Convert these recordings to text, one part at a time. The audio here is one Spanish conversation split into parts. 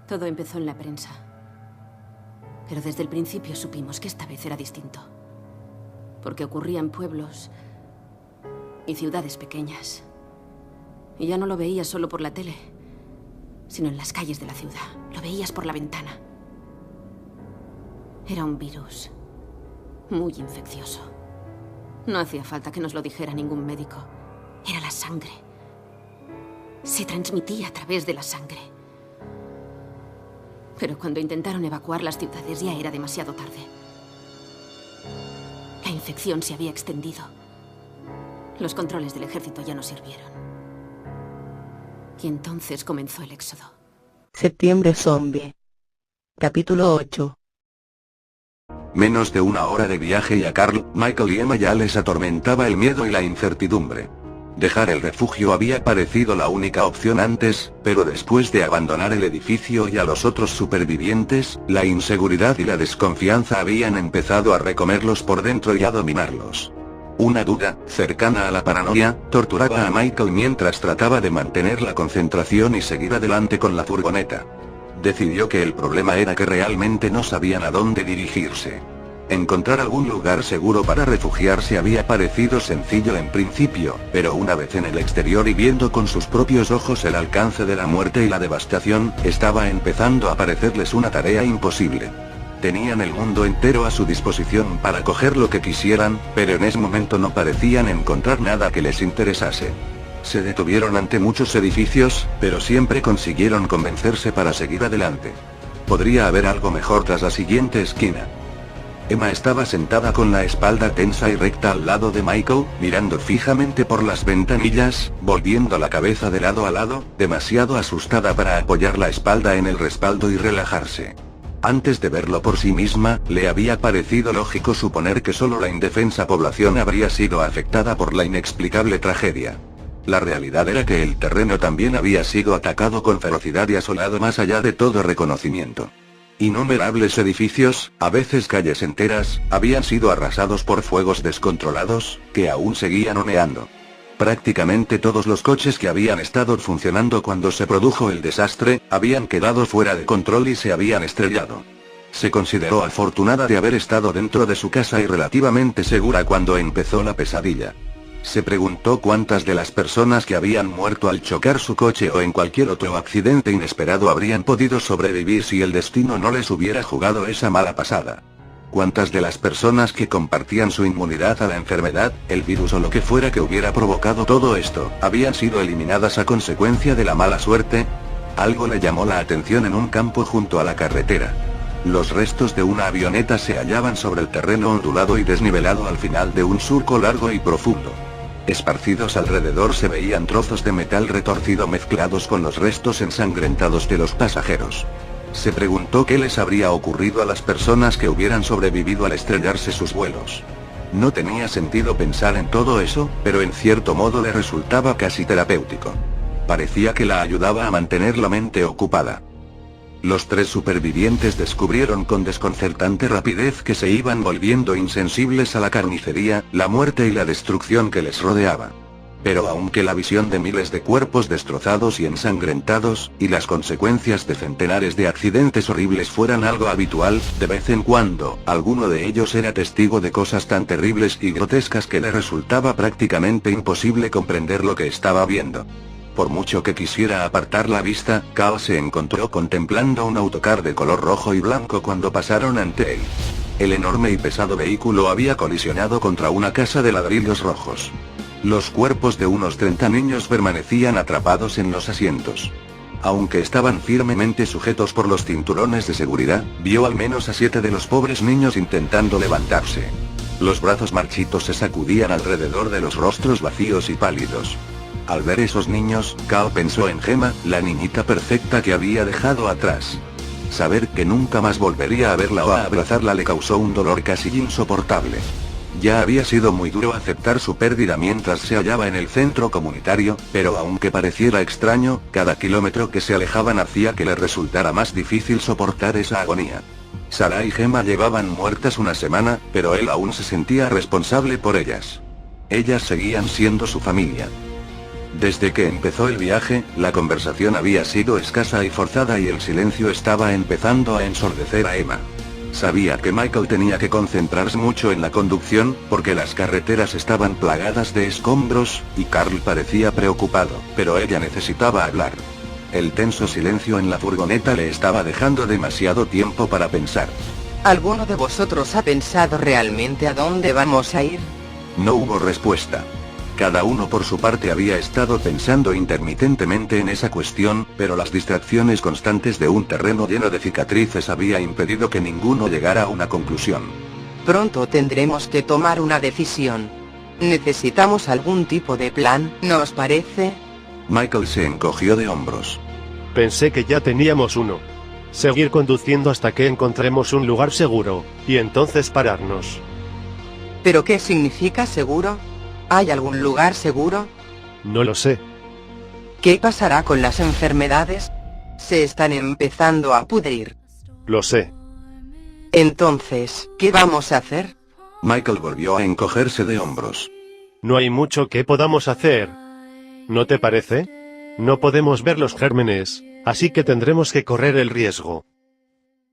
Todo empezó en la prensa. Pero desde el principio supimos que esta vez era distinto. Porque ocurría en pueblos y ciudades pequeñas. Y ya no lo veías solo por la tele, sino en las calles de la ciudad. Lo veías por la ventana. Era un virus muy infeccioso. No hacía falta que nos lo dijera ningún médico. Era la sangre. Se transmitía a través de la sangre. Pero cuando intentaron evacuar las ciudades ya era demasiado tarde. La infección se había extendido. Los controles del ejército ya no sirvieron. Y entonces comenzó el éxodo. Septiembre Zombie. Capítulo 8. Menos de una hora de viaje y a Carl, Michael y Emma ya les atormentaba el miedo y la incertidumbre. Dejar el refugio había parecido la única opción antes, pero después de abandonar el edificio y a los otros supervivientes, la inseguridad y la desconfianza habían empezado a recomerlos por dentro y a dominarlos. Una duda, cercana a la paranoia, torturaba a Michael mientras trataba de mantener la concentración y seguir adelante con la furgoneta. Decidió que el problema era que realmente no sabían a dónde dirigirse. Encontrar algún lugar seguro para refugiarse había parecido sencillo en principio, pero una vez en el exterior y viendo con sus propios ojos el alcance de la muerte y la devastación, estaba empezando a parecerles una tarea imposible. Tenían el mundo entero a su disposición para coger lo que quisieran, pero en ese momento no parecían encontrar nada que les interesase. Se detuvieron ante muchos edificios, pero siempre consiguieron convencerse para seguir adelante. Podría haber algo mejor tras la siguiente esquina. Emma estaba sentada con la espalda tensa y recta al lado de Michael, mirando fijamente por las ventanillas, volviendo la cabeza de lado a lado, demasiado asustada para apoyar la espalda en el respaldo y relajarse. Antes de verlo por sí misma, le había parecido lógico suponer que solo la indefensa población habría sido afectada por la inexplicable tragedia. La realidad era que el terreno también había sido atacado con ferocidad y asolado más allá de todo reconocimiento. Innumerables edificios, a veces calles enteras, habían sido arrasados por fuegos descontrolados, que aún seguían humeando. Prácticamente todos los coches que habían estado funcionando cuando se produjo el desastre, habían quedado fuera de control y se habían estrellado. Se consideró afortunada de haber estado dentro de su casa y relativamente segura cuando empezó la pesadilla. Se preguntó cuántas de las personas que habían muerto al chocar su coche o en cualquier otro accidente inesperado habrían podido sobrevivir si el destino no les hubiera jugado esa mala pasada. Cuántas de las personas que compartían su inmunidad a la enfermedad, el virus o lo que fuera que hubiera provocado todo esto, habían sido eliminadas a consecuencia de la mala suerte. Algo le llamó la atención en un campo junto a la carretera. Los restos de una avioneta se hallaban sobre el terreno ondulado y desnivelado al final de un surco largo y profundo. Esparcidos alrededor se veían trozos de metal retorcido mezclados con los restos ensangrentados de los pasajeros. Se preguntó qué les habría ocurrido a las personas que hubieran sobrevivido al estrellarse sus vuelos. No tenía sentido pensar en todo eso, pero en cierto modo le resultaba casi terapéutico. Parecía que la ayudaba a mantener la mente ocupada. Los tres supervivientes descubrieron con desconcertante rapidez que se iban volviendo insensibles a la carnicería, la muerte y la destrucción que les rodeaba. Pero aunque la visión de miles de cuerpos destrozados y ensangrentados, y las consecuencias de centenares de accidentes horribles fueran algo habitual, de vez en cuando, alguno de ellos era testigo de cosas tan terribles y grotescas que le resultaba prácticamente imposible comprender lo que estaba viendo. Por mucho que quisiera apartar la vista, Carl se encontró contemplando un autocar de color rojo y blanco cuando pasaron ante él. El enorme y pesado vehículo había colisionado contra una casa de ladrillos rojos. Los cuerpos de unos 30 niños permanecían atrapados en los asientos. Aunque estaban firmemente sujetos por los cinturones de seguridad, vio al menos a 7 de los pobres niños intentando levantarse. Los brazos marchitos se sacudían alrededor de los rostros vacíos y pálidos. Al ver esos niños, Carl pensó en Gemma, la niñita perfecta que había dejado atrás. Saber que nunca más volvería a verla o a abrazarla le causó un dolor casi insoportable. Ya había sido muy duro aceptar su pérdida mientras se hallaba en el centro comunitario, pero aunque pareciera extraño, cada kilómetro que se alejaban hacía que le resultara más difícil soportar esa agonía. Sarah y Gemma llevaban muertas una semana, pero él aún se sentía responsable por ellas. Ellas seguían siendo su familia. Desde que empezó el viaje, la conversación había sido escasa y forzada y el silencio estaba empezando a ensordecer a Emma. Sabía que Michael tenía que concentrarse mucho en la conducción, porque las carreteras estaban plagadas de escombros, y Carl parecía preocupado, pero ella necesitaba hablar. El tenso silencio en la furgoneta le estaba dejando demasiado tiempo para pensar. ¿Alguno de vosotros ha pensado realmente a dónde vamos a ir? No hubo respuesta. Cada uno por su parte había estado pensando intermitentemente en esa cuestión, pero las distracciones constantes de un terreno lleno de cicatrices había impedido que ninguno llegara a una conclusión. Pronto tendremos que tomar una decisión. Necesitamos algún tipo de plan, ¿no os parece? Michael se encogió de hombros. Pensé que ya teníamos uno. Seguir conduciendo hasta que encontremos un lugar seguro, y entonces pararnos. ¿Pero qué significa seguro? ¿Hay algún lugar seguro? No lo sé. ¿Qué pasará con las enfermedades? Se están empezando a pudrir. Lo sé. Entonces, ¿qué vamos a hacer? Michael volvió a encogerse de hombros. No hay mucho que podamos hacer. ¿No te parece? No podemos ver los gérmenes, así que tendremos que correr el riesgo.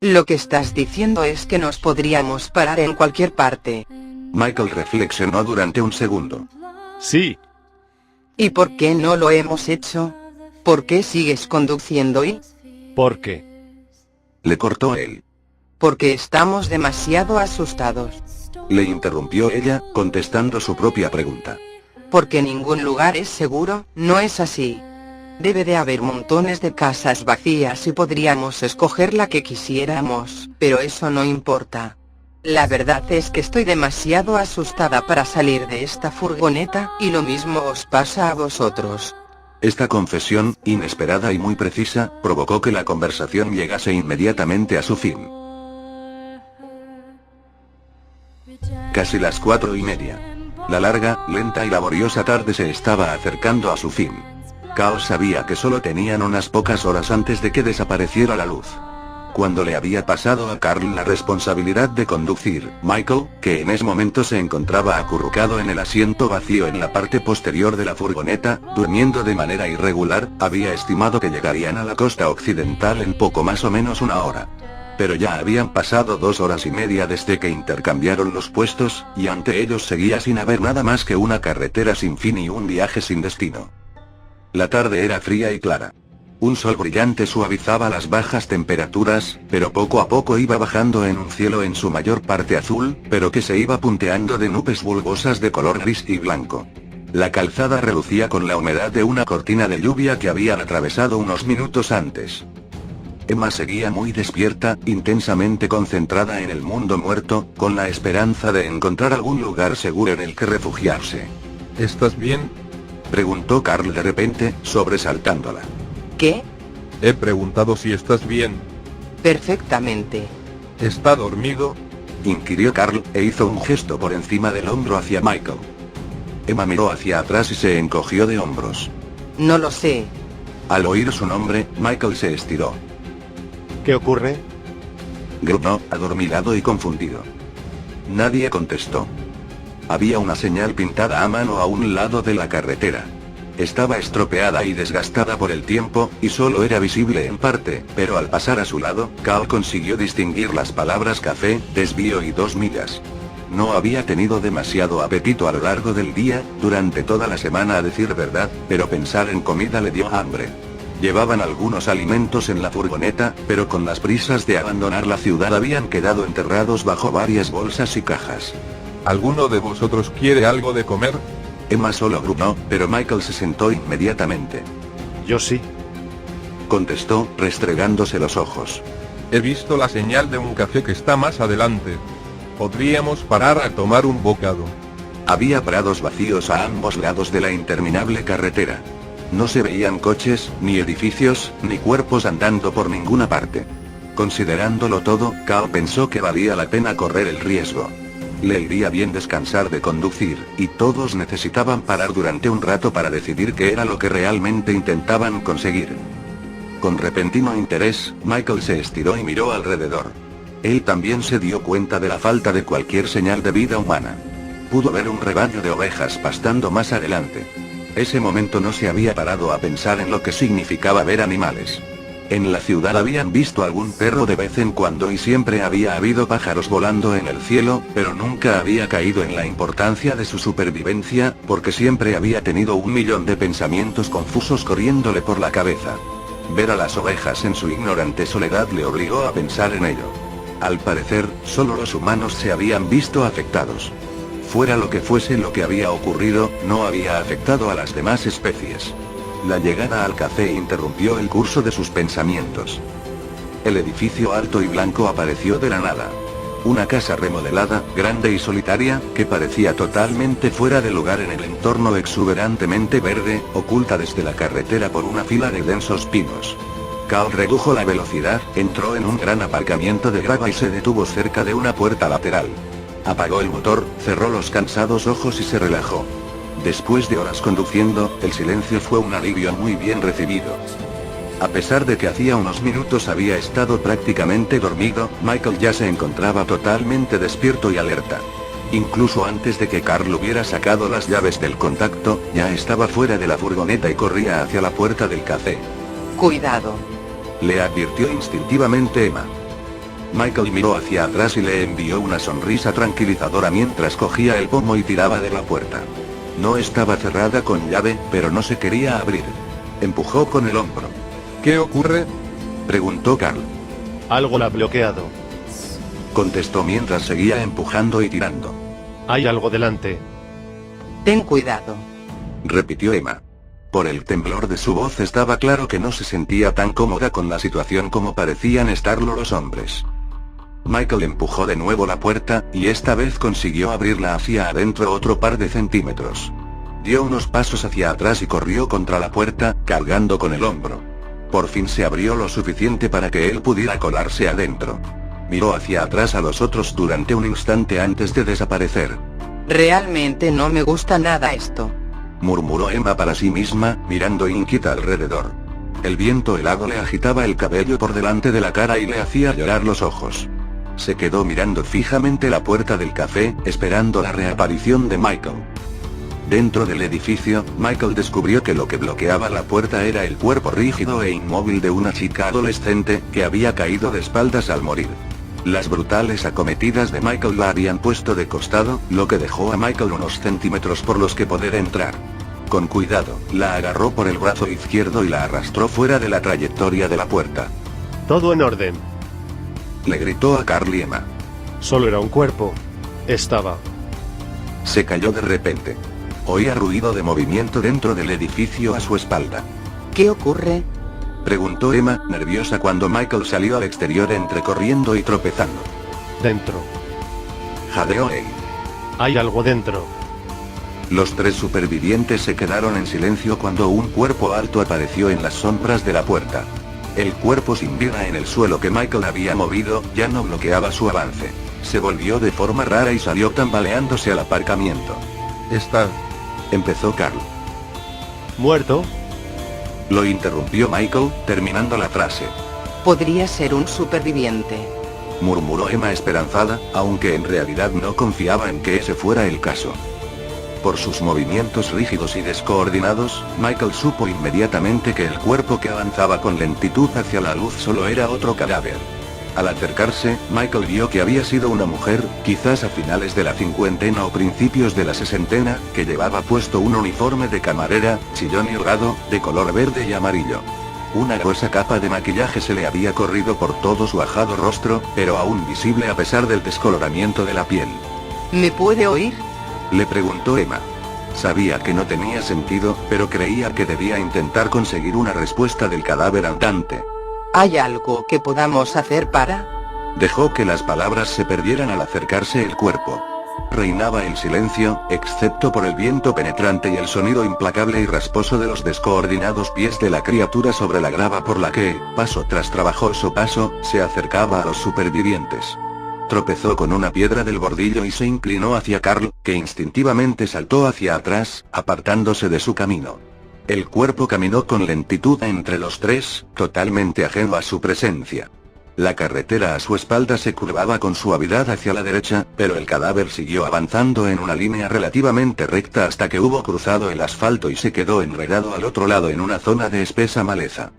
Lo que estás diciendo es que nos podríamos parar en cualquier parte. Michael reflexionó durante un segundo. Sí. ¿Y por qué no lo hemos hecho? ¿Por qué sigues conduciendo y? ¿Por qué? Le cortó él. Porque estamos demasiado asustados. Le interrumpió ella, contestando su propia pregunta. Porque ningún lugar es seguro, ¿no es así? Debe de haber montones de casas vacías y podríamos escoger la que quisiéramos, pero eso no importa. La verdad es que estoy demasiado asustada para salir de esta furgoneta, y lo mismo os pasa a vosotros. Esta confesión, inesperada y muy precisa, provocó que la conversación llegase inmediatamente a su fin. Casi las 4:30. La larga, lenta y laboriosa tarde se estaba acercando a su fin. Carl sabía que solo tenían unas pocas horas antes de que desapareciera la luz. Cuando le había pasado a Carl la responsabilidad de conducir, Michael, que en ese momento se encontraba acurrucado en el asiento vacío en la parte posterior de la furgoneta, durmiendo de manera irregular, había estimado que llegarían a la costa occidental en poco más o menos una hora. Pero ya habían pasado 2 horas y media desde que intercambiaron los puestos, y ante ellos seguía sin haber nada más que una carretera sin fin y un viaje sin destino. La tarde era fría y clara. Un sol brillante suavizaba las bajas temperaturas, pero poco a poco iba bajando en un cielo en su mayor parte azul, pero que se iba punteando de nubes bulbosas de color gris y blanco. La calzada relucía con la humedad de una cortina de lluvia que habían atravesado unos minutos antes. Emma seguía muy despierta, intensamente concentrada en el mundo muerto, con la esperanza de encontrar algún lugar seguro en el que refugiarse. ¿Estás bien? Preguntó Carl de repente, sobresaltándola. ¿Qué? He preguntado si estás bien. Perfectamente. ¿Está dormido? Inquirió Carl, e hizo un gesto por encima del hombro hacia Michael. Emma miró hacia atrás y se encogió de hombros. No lo sé. Al oír su nombre, Michael se estiró. ¿Qué ocurre? Gruñó, adormilado y confundido. Nadie contestó. Había una señal pintada a mano a un lado de la carretera. Estaba estropeada y desgastada por el tiempo, y solo era visible en parte, pero al pasar a su lado, Carl consiguió distinguir las palabras café, desvío y 2 millas. No había tenido demasiado apetito a lo largo del día, durante toda la semana a decir verdad, pero pensar en comida le dio hambre. Llevaban algunos alimentos en la furgoneta, pero con las prisas de abandonar la ciudad habían quedado enterrados bajo varias bolsas y cajas. ¿Alguno de vosotros quiere algo de comer? Emma solo gruñó, pero Michael se sentó inmediatamente. Yo sí. Contestó, restregándose los ojos. He visto la señal de un café que está más adelante. Podríamos parar a tomar un bocado. Había prados vacíos a ambos lados de la interminable carretera. No se veían coches, ni edificios, ni cuerpos andando por ninguna parte. Considerándolo todo, Carl pensó que valía la pena correr el riesgo. Le iría bien descansar de conducir, y todos necesitaban parar durante un rato para decidir qué era lo que realmente intentaban conseguir. Con repentino interés, Michael se estiró y miró alrededor. Él también se dio cuenta de la falta de cualquier señal de vida humana. Pudo ver un rebaño de ovejas pastando más adelante. Ese momento no se había parado a pensar en lo que significaba ver animales. En la ciudad habían visto algún perro de vez en cuando y siempre había habido pájaros volando en el cielo, pero nunca había caído en la importancia de su supervivencia, porque siempre había tenido 1.000.000 de pensamientos confusos corriéndole por la cabeza. Ver a las ovejas en su ignorante soledad le obligó a pensar en ello. Al parecer, solo los humanos se habían visto afectados. Fuera lo que fuese lo que había ocurrido, no había afectado a las demás especies. La llegada al café interrumpió el curso de sus pensamientos. El edificio alto y blanco apareció de la nada. Una casa remodelada, grande y solitaria, que parecía totalmente fuera de lugar en el entorno exuberantemente verde, oculta desde la carretera por una fila de densos pinos. Carl redujo la velocidad, entró en un gran aparcamiento de grava y se detuvo cerca de una puerta lateral. Apagó el motor, cerró los cansados ojos y se relajó. Después de horas conduciendo, el silencio fue un alivio muy bien recibido. A pesar de que hacía unos minutos había estado prácticamente dormido, Michael ya se encontraba totalmente despierto y alerta. Incluso antes de que Carl hubiera sacado las llaves del contacto, ya estaba fuera de la furgoneta y corría hacia la puerta del café. Cuidado. Le advirtió instintivamente Emma. Michael miró hacia atrás y le envió una sonrisa tranquilizadora mientras cogía el pomo y tiraba de la puerta. No estaba cerrada con llave, pero no se quería abrir. Empujó con el hombro. ¿Qué ocurre? Preguntó Carl. Algo la ha bloqueado. Contestó mientras seguía empujando y tirando. Hay algo delante. Ten cuidado. Repitió Emma. Por el temblor de su voz estaba claro que no se sentía tan cómoda con la situación como parecían estarlo los hombres. Michael empujó de nuevo la puerta, y esta vez consiguió abrirla hacia adentro otro par de centímetros. Dio unos pasos hacia atrás y corrió contra la puerta, cargando con el hombro. Por fin se abrió lo suficiente para que él pudiera colarse adentro. Miró hacia atrás a los otros durante un instante antes de desaparecer. Realmente no me gusta nada esto. Murmuró Emma para sí misma, mirando inquieta alrededor. El viento helado le agitaba el cabello por delante de la cara y le hacía llorar los ojos. Se quedó mirando fijamente la puerta del café, esperando la reaparición de Michael. Dentro del edificio, Michael descubrió que lo que bloqueaba la puerta era el cuerpo rígido e inmóvil de una chica adolescente, que había caído de espaldas al morir. Las brutales acometidas de Michael la habían puesto de costado, lo que dejó a Michael unos centímetros por los que poder entrar. Con cuidado, la agarró por el brazo izquierdo y la arrastró fuera de la trayectoria de la puerta. Todo en orden. Le gritó a Carl y Emma. Solo era un cuerpo. Estaba. Se cayó de repente. Oía ruido de movimiento dentro del edificio a su espalda. ¿Qué ocurre? Preguntó Emma, nerviosa cuando Michael salió al exterior entre corriendo y tropezando. Dentro. Jadeó él. Hay algo dentro. Los tres supervivientes se quedaron en silencio cuando un cuerpo alto apareció en las sombras de la puerta. El cuerpo sin vida en el suelo que Michael había movido, ya no bloqueaba su avance. Se volvió de forma rara y salió tambaleándose al aparcamiento. Está... Empezó Carl. ¿Muerto? Lo interrumpió Michael, terminando la frase. Podría ser un superviviente. Murmuró Emma esperanzada, aunque en realidad no confiaba en que ese fuera el caso. Por sus movimientos rígidos y descoordinados, Michael supo inmediatamente que el cuerpo que avanzaba con lentitud hacia la luz solo era otro cadáver. Al acercarse, Michael vio que había sido una mujer, quizás a finales de la cincuentena o principios de la sesentena, que llevaba puesto un uniforme de camarera, chillón y holgado, de color verde y amarillo. Una gruesa capa de maquillaje se le había corrido por todo su ajado rostro, pero aún visible a pesar del descoloramiento de la piel. ¿Me puede oír? Le preguntó Emma. Sabía que no tenía sentido, pero creía que debía intentar conseguir una respuesta del cadáver andante. ¿Hay algo que podamos hacer para...? Dejó que las palabras se perdieran al acercarse el cuerpo. Reinaba el silencio, excepto por el viento penetrante y el sonido implacable y rasposo de los descoordinados pies de la criatura sobre la grava por la que, paso tras trabajoso paso, se acercaba a los supervivientes. Tropezó con una piedra del bordillo y se inclinó hacia Carl, que instintivamente saltó hacia atrás, apartándose de su camino. El cuerpo caminó con lentitud entre los tres, totalmente ajeno a su presencia. La carretera a su espalda se curvaba con suavidad hacia la derecha, pero el cadáver siguió avanzando en una línea relativamente recta hasta que hubo cruzado el asfalto y se quedó enredado al otro lado en una zona de espesa maleza.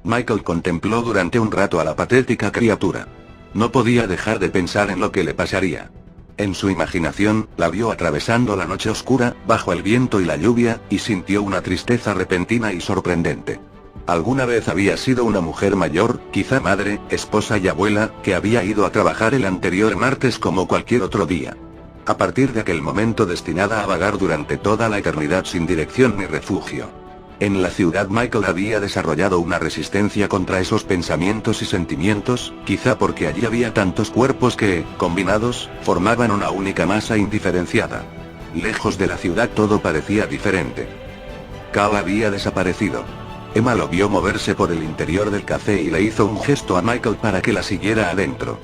Michael contempló durante un rato a la patética criatura. No podía dejar de pensar en lo que le pasaría. En su imaginación, la vio atravesando la noche oscura, bajo el viento y la lluvia, y sintió una tristeza repentina y sorprendente. Alguna vez había sido una mujer mayor, quizá madre, esposa y abuela, que había ido a trabajar el anterior martes como cualquier otro día. A partir de aquel momento destinada a vagar durante toda la eternidad sin dirección ni refugio. En la ciudad Michael había desarrollado una resistencia contra esos pensamientos y sentimientos, quizá porque allí había tantos cuerpos que, combinados, formaban una única masa indiferenciada. Lejos de la ciudad todo parecía diferente. Cal había desaparecido. Emma lo vio moverse por el interior del café y le hizo un gesto a Michael para que la siguiera adentro.